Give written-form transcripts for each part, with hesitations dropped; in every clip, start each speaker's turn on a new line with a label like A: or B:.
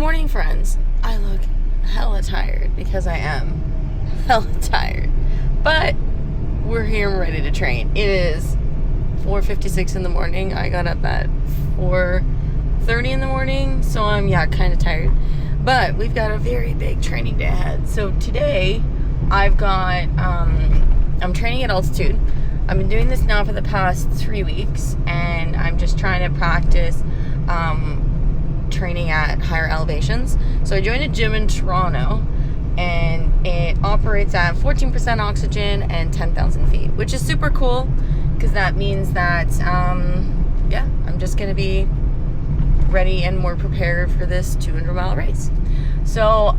A: morning, friends. I look hella tired because I am hella tired. But we're here and ready to train. It is 4:56 in the morning. I got up at 4:30 in the morning, so I'm kind of tired. But we've got a very big training day ahead. So today I've got I'm training at altitude. I've been doing this now for the past 3 weeks, and I'm just trying to practice training at higher elevations. So I joined a gym in Toronto, and it operates at 14% oxygen and 10,000 feet, which is super cool because that means that I'm just gonna be ready and more prepared for this 200-mile race. So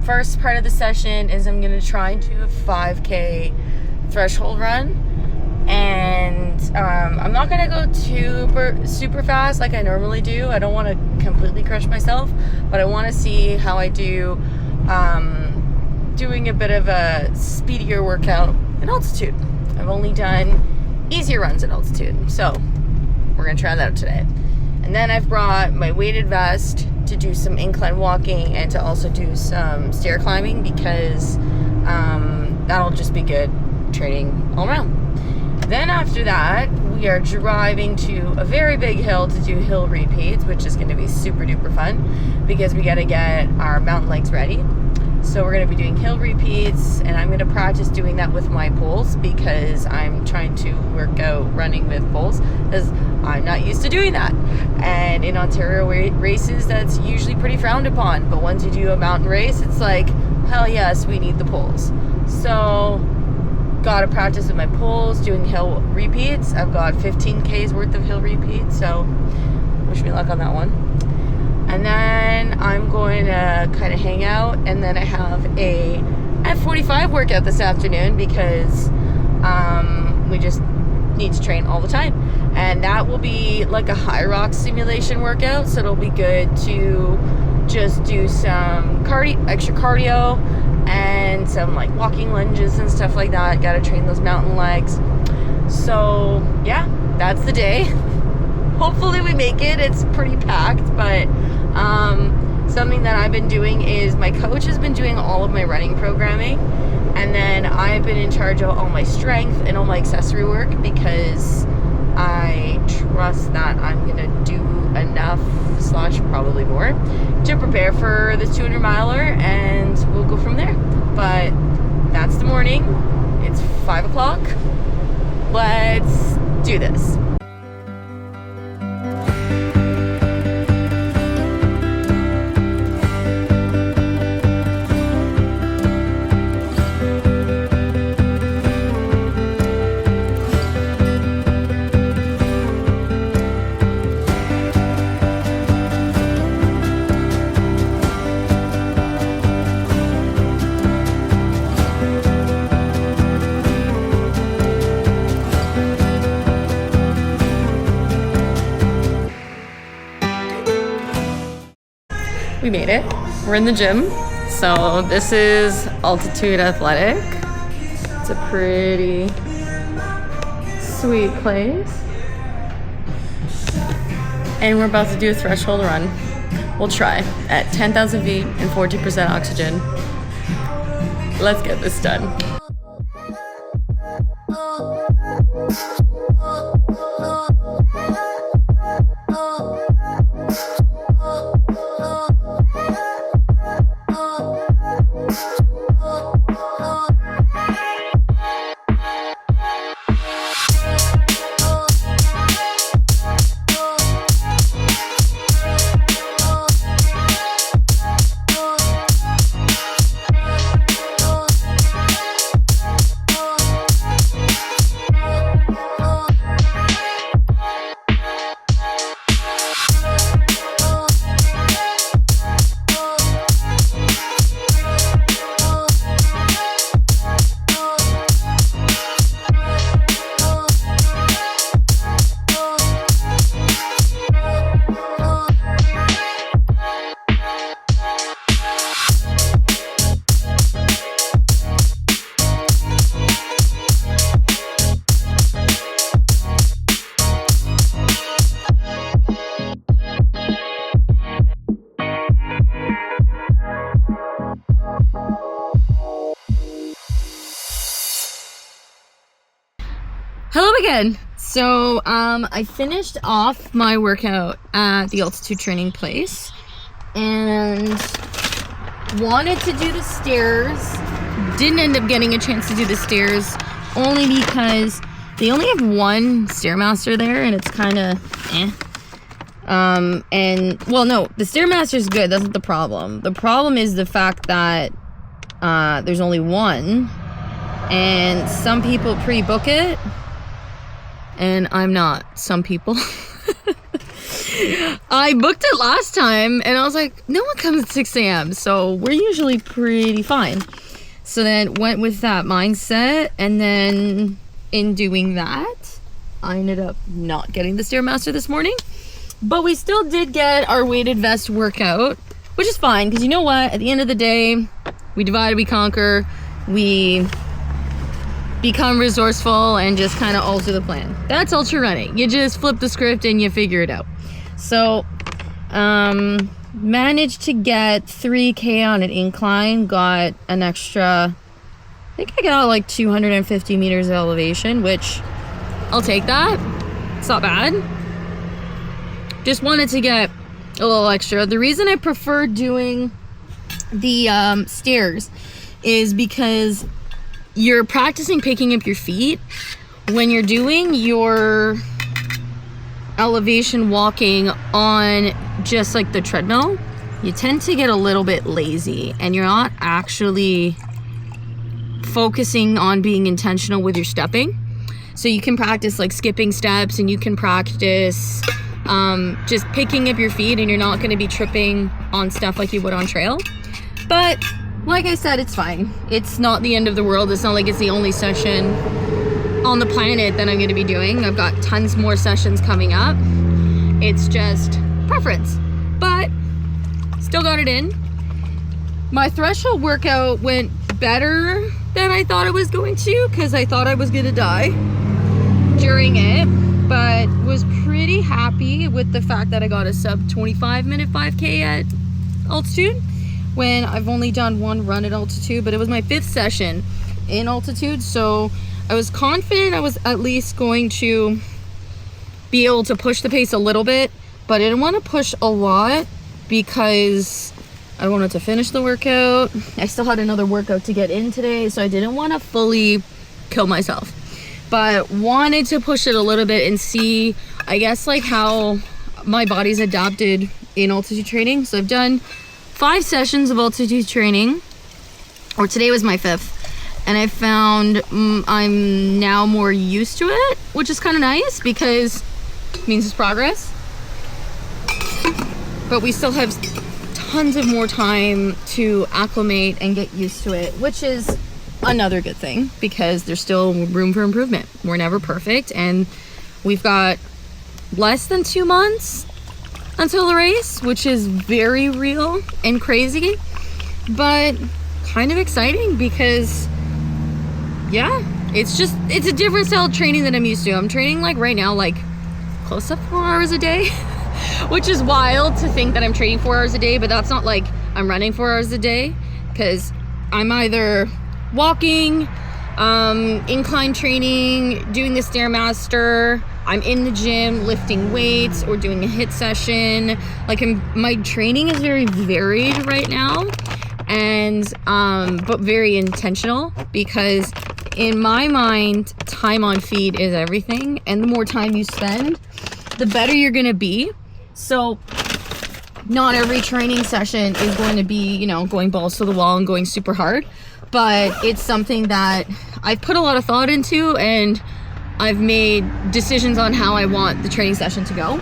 A: first part of the session is I'm gonna try and do a 5K threshold run, and I'm not gonna go super fast like I normally do. I don't want to completely crush myself, but I want to see how I do doing a bit of a speedier workout at altitude. I've only done easier runs at altitude, so we're gonna try that out today. And then I've brought my weighted vest to do some incline walking and to also do some stair climbing, because that'll just be good training all around. Then after that, we are driving to a very big hill to do hill repeats, which is going to be super duper fun because we got to get our mountain legs ready. So we're going to be doing hill repeats, and I'm going to practice doing that with my poles because I'm trying to work out running with poles because I'm not used to doing that. And in Ontario races, that's usually pretty frowned upon. But once you do a mountain race, it's like, hell yes, we need the poles. So got to practice with my poles doing hill repeats. I've got 15Ks worth of hill repeats, so wish me luck on that one. And then I'm going to kind of hang out, and then I have a F45 workout this afternoon because we just need to train all the time, and that will be like a high rock simulation workout, so it'll be good to just do some extra cardio and some like walking lunges and stuff like that. Gotta train those mountain legs. So yeah, that's the day. Hopefully we make it. It's pretty packed, but something that I've been doing is my coach has been doing all of my running programming, and then I've been in charge of all my strength and all my accessory work because I trust that I'm gonna do enough / probably more to prepare for this 200-miler, and we'll go from there. But that's the morning. It's 5 o'clock. Let's do this. We made it. We're in the gym. So this is Altitude Athletic. It's a pretty sweet place. And we're about to do a threshold run. We'll try at 10,000 feet and 40% oxygen. Let's get this done. again. So I finished off my workout at the altitude training place and wanted to do the stairs. Didn't end up getting a chance to do the stairs only because they only have one Stairmaster there and it's kind of and well, no, the Stairmaster is good. That's not the problem. The problem is the fact that there's only one and some people pre-book it and I'm not some people. I booked it last time and I was like, no one comes at 6 a.m. so we're usually pretty fine. So then went with that mindset, and then in doing that I ended up not getting the Stairmaster this morning, but we still did get our weighted vest workout, which is fine because you know what, at the end of the day we divide, we conquer, we become resourceful and just kind of alter the plan. That's ultra running. You just flip the script and you figure it out. So managed to get 3K on an incline, got an extra, I think I got like 250 meters of elevation, which I'll take that. It's not bad. Just wanted to get a little extra. The reason I prefer doing the stairs is because you're practicing picking up your feet when you're doing your elevation walking on just like the treadmill. You tend to get a little bit lazy and you're not actually focusing on being intentional with your stepping. So you can practice like skipping steps and you can practice just picking up your feet and you're not going to be tripping on stuff like you would on trail. But like I said, it's fine. It's not the end of the world. It's not like it's the only session on the planet that I'm going to be doing. I've got tons more sessions coming up. It's just preference, but still got it in. My threshold workout went better than I thought it was going to because I thought I was going to die during it, but was pretty happy with the fact that I got a sub 25 minute 5K at altitude when I've only done one run at altitude, but it was my 5th session in altitude, so I was confident I was at least going to be able to push the pace a little bit, but I didn't want to push a lot because I wanted to finish the workout. I still had another workout to get in today, so I didn't want to fully kill myself, but wanted to push it a little bit and see, I guess, like how my body's adapted in altitude training. So I've done 5 sessions of altitude training, or today was my 5th, and I found I'm now more used to it, which is kind of nice because it means it's progress. But we still have tons of more time to acclimate and get used to it, which is another good thing because there's still room for improvement. We're never perfect, and we've got less than 2 months until the race, which is very real and crazy, but kind of exciting because yeah, it's a different style of training than I'm used to. I'm training like right now like close to 4 hours a day, which is wild to think that I'm training 4 hours a day, but that's not like I'm running 4 hours a day because I'm either walking, incline training, doing the Stairmaster, I'm in the gym lifting weights or doing a HIIT session. Like my training is very varied right now, and but very intentional because in my mind, time on feet is everything, and the more time you spend, the better you're gonna be. So not every training session is going to be, you know, going balls to the wall and going super hard, but it's something that I've put a lot of thought into, and I've made decisions on how I want the training session to go.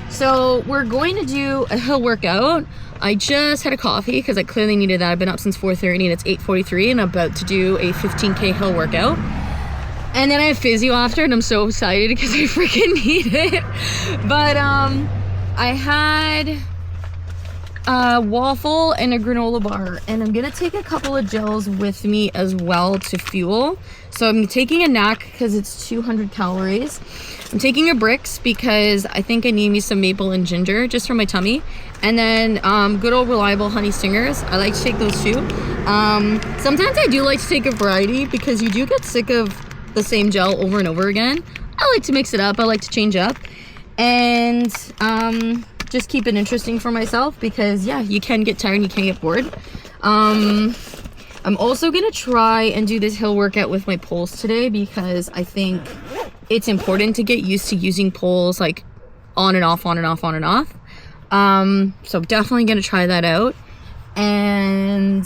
A: So we're going to do a hill workout. I just had a coffee because I clearly needed that. I've been up since 4:30 and it's 8:43 and I'm about to do a 15K hill workout. And then I have physio after and I'm so excited because I freaking need it. But I had a waffle and a granola bar, and I'm gonna take a couple of gels with me as well to fuel. So I'm taking a NAC because it's 200 calories. I'm taking a Brix because I think I need me some maple and ginger just for my tummy. And then good old reliable honey stingers. I like to take those too. Sometimes I do like to take a variety because you do get sick of the same gel over and over again. I I like to mix it up. I like to change up and just keep it interesting for myself, because yeah, you can get tired and you can get bored. I'm also gonna try and do this hill workout with my poles today, because I think it's important to get used to using poles like on and off, on and off, on and off. So definitely gonna try that out. And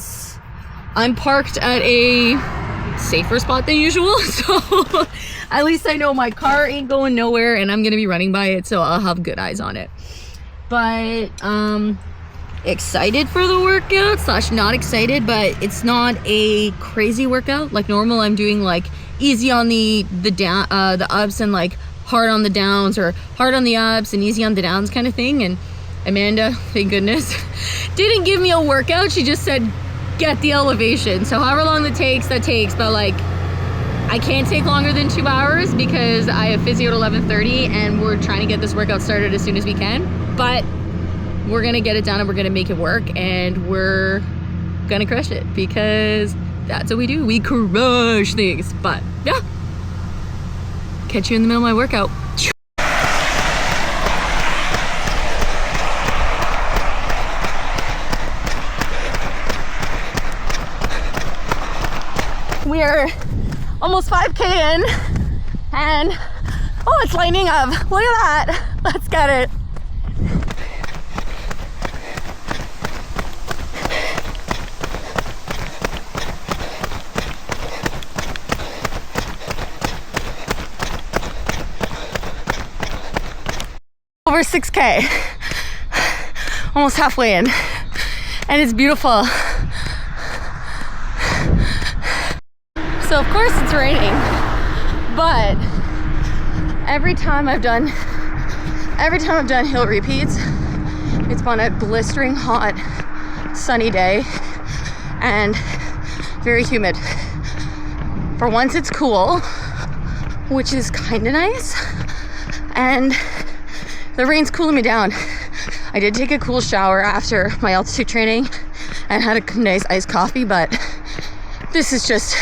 A: I'm parked at a safer spot than usual, so at least I know my car ain't going nowhere and I'm gonna be running by it, so I'll have good eyes on it. But excited for the workout slash not excited, but it's not a crazy workout like normal. I'm doing like easy on the ups and like hard on the downs, or hard on the ups and easy on the downs kind of thing. And Amanda, thank goodness, didn't give me a workout. She just said get the elevation, so however long that takes, but like I can't take longer than 2 hours because I have physio at 11:30 and we're trying to get this workout started as soon as we can. But we're gonna get it done and we're gonna make it work, and we're gonna crush it, because that's what we do. We crush things. But yeah, catch you in the middle of my workout. We're almost 5K in, and oh, it's lighting up. Look at that. Let's get it. Over 6K, almost halfway in, and it's beautiful. So of course it's raining, but every time I've done hill repeats, it's been a blistering hot sunny day and very humid. For once it's cool, which is kind of nice, and the rain's cooling me down. I did take a cool shower after my altitude training and had a nice iced coffee, but this is just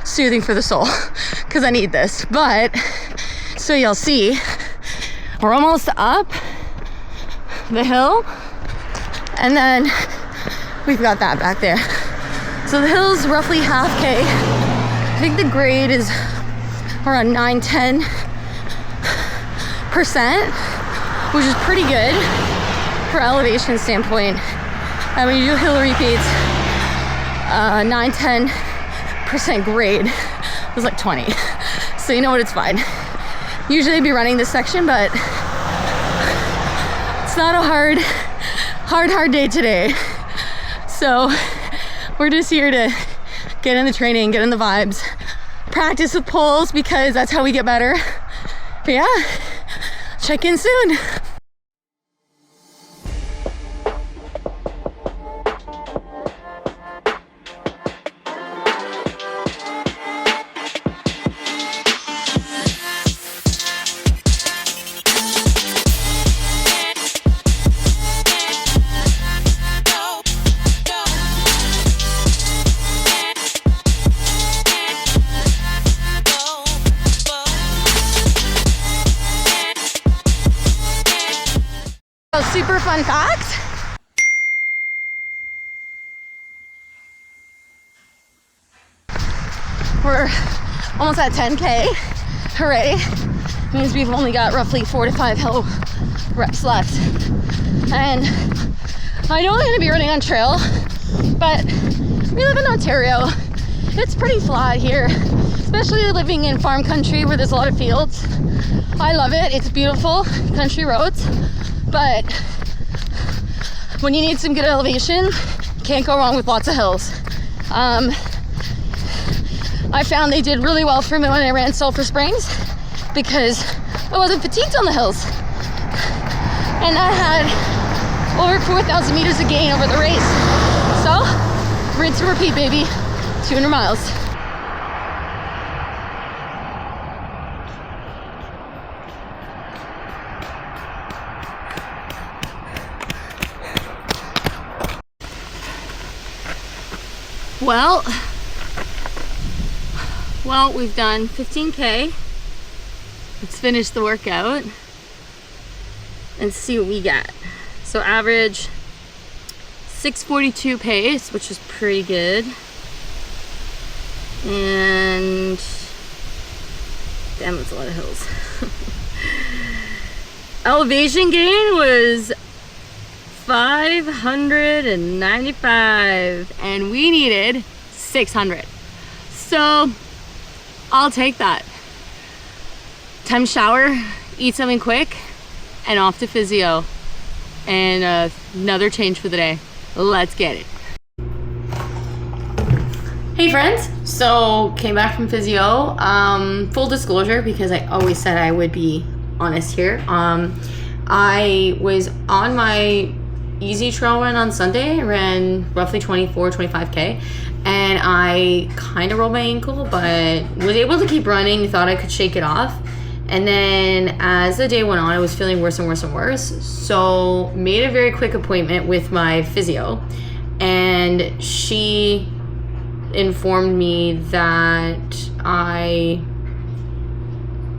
A: soothing for the soul because I need this. But so you'll see, we're almost up the hill, and then we've got that back there. So the hill's roughly half K. I think the grade is around 9-10%, which is pretty good for elevation standpoint. And when you do hill repeats, 9-10% grade was like 20. So you know what, it's fine. Usually I'd be running this section, but it's not a hard day today. So we're just here to get in the training, get in the vibes, practice with poles, because that's how we get better. But yeah, check in soon. Super fun fact. We're almost at 10K. Hooray. Means we've only got roughly 4 to 5 hill reps left. And I know I'm going to be running on trail, but we live in Ontario. It's pretty flat here, especially living in farm country where there's a lot of fields. I love it. It's beautiful country roads. But when you need some good elevation, can't go wrong with lots of hills. I found they did really well for me when I ran Sulphur Springs, because I wasn't fatigued on the hills. And I had over 4,000 meters of gain over the race. So, rinse and repeat, baby. 200 miles. Well, we've done 15K, Let's finish the workout and see what we got. So average 6:42 pace, which is pretty good. And damn, that's a lot of hills. Elevation gain was 595 and we needed 600. So I'll take that. Time to shower, eat something quick, and off to physio. And another change for the day. Let's get it. Hey friends, so came back from physio. Full disclosure, because I always said I would be honest here. I was on my easy trail run on Sunday. I ran roughly 25K, and I kind of rolled my ankle, but was able to keep running. Thought I could shake it off. And then as the day went on, I was feeling worse and worse and worse. So made a very quick appointment with my physio, and she informed me that I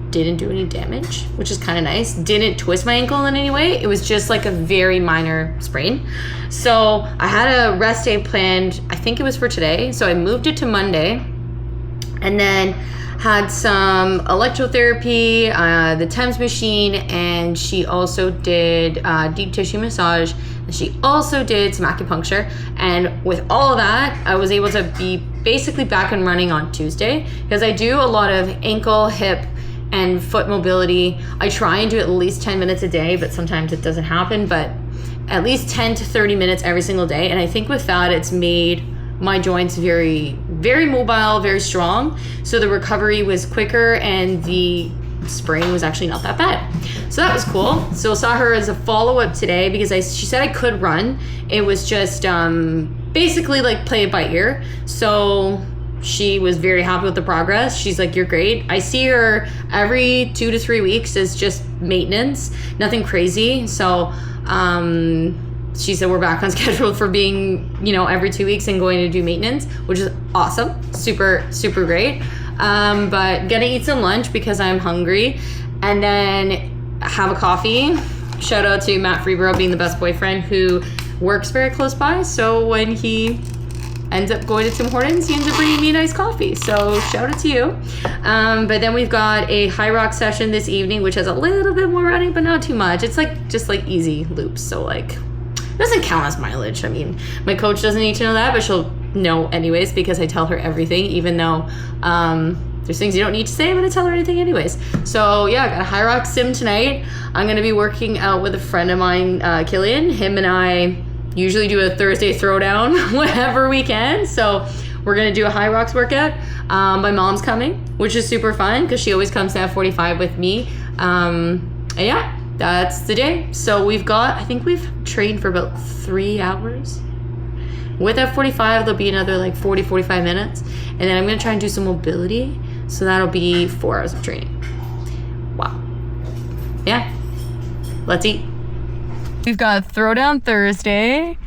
A: didn't do any damage, which is kind of nice. Didn't twist my ankle in any way. It was just like a very minor sprain. So I had a rest day planned, I think it was for today. So I moved it to Monday, and then had some electrotherapy, the TEMS machine, and she also did deep tissue massage, and she also did some acupuncture. And with all of that, I was able to be basically back and running on Tuesday, because I do a lot of ankle, hip, and foot mobility. I try and do at least 10 minutes a day, but sometimes it doesn't happen, but at least 10 to 30 minutes every single day. And I think with that, it's made my joints very, very mobile, very strong. So the recovery was quicker, and the sprain was actually not that bad. So that was cool. So saw her as a follow-up today, because she said I could run. It was just basically like play it by ear. So she was very happy with the progress. She's like, you're great. I see her every 2 to 3 weeks as just maintenance, nothing crazy. So she said we're back on schedule for being, every 2 weeks and going to do maintenance, which is awesome. Super, super great. But gonna eat some lunch because I'm hungry, and then have a coffee. Shout out to Matt Freeborough being the best boyfriend, who works very close by. So when he ends up going to Tim Hortons, he ends up bringing me a nice coffee. So shout out to you. But then we've got a high rock session this evening, which has a little bit more running, but not too much. It's just easy loops. So it doesn't count as mileage. I mean, my coach doesn't need to know that, but she'll know anyways, because I tell her everything, even though there's things you don't need to say, I'm going to tell her anything anyways. So yeah, I got a high rock sim tonight. I'm going to be working out with a friend of mine, Killian. Him and I usually do a Thursday throwdown whenever we can. So we're going to do a high rocks workout. My mom's coming, which is super fun, because she always comes to F45 with me. And yeah, that's the day. So I think we've trained for about 3 hours. With F45, there'll be another 40, 45 minutes. And then I'm going to try and do some mobility. So that'll be 4 hours of training. Wow. Yeah. Let's eat. We've got Throwdown Thursday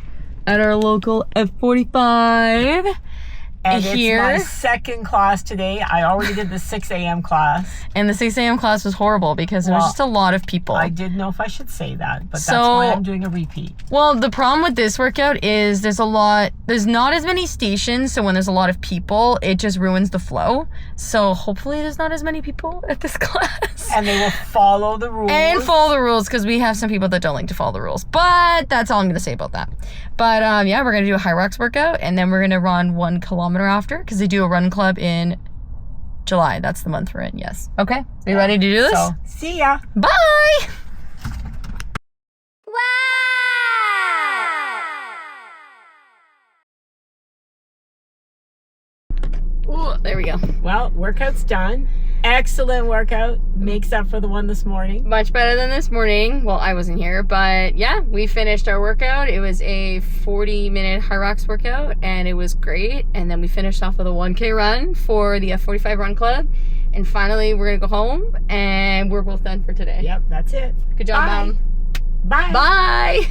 A: at our local F45.
B: And here. It's my second class today. I already did the 6 a.m. class.
A: And the 6 a.m. class was horrible because there was just a lot of people.
B: I didn't know if I should say that, but that's why I'm doing a repeat.
A: Well, the problem with this workout is there's not as many stations, so when there's a lot of people, it just ruins the flow. So hopefully there's not as many people at this class.
B: And they will follow the rules.
A: And follow the rules, because we have some people that don't like to follow the rules. But that's all I'm going to say about that. But yeah, we're going to do a high rocks workout, and then we're going to run 1 kilometer after, because they do a run club in July. That's the month we're in. Yes. Okay. Are you ready to do this?
B: So, see ya.
A: Bye. Wow. Ooh, there we go.
B: Well, workout's done. Excellent workout. Makes up for the one this morning.
A: Much better than this morning. Well, I wasn't here, but yeah, we finished our workout. It was a 40-minute high rocks workout, and it was great. And then we finished off with a 1K run for the F45 Run Club. And finally, we're going to go home, and we're both done for today.
B: Yep, that's it.
A: Good job,
B: Bye.
A: Mom.
B: Bye.
A: Bye.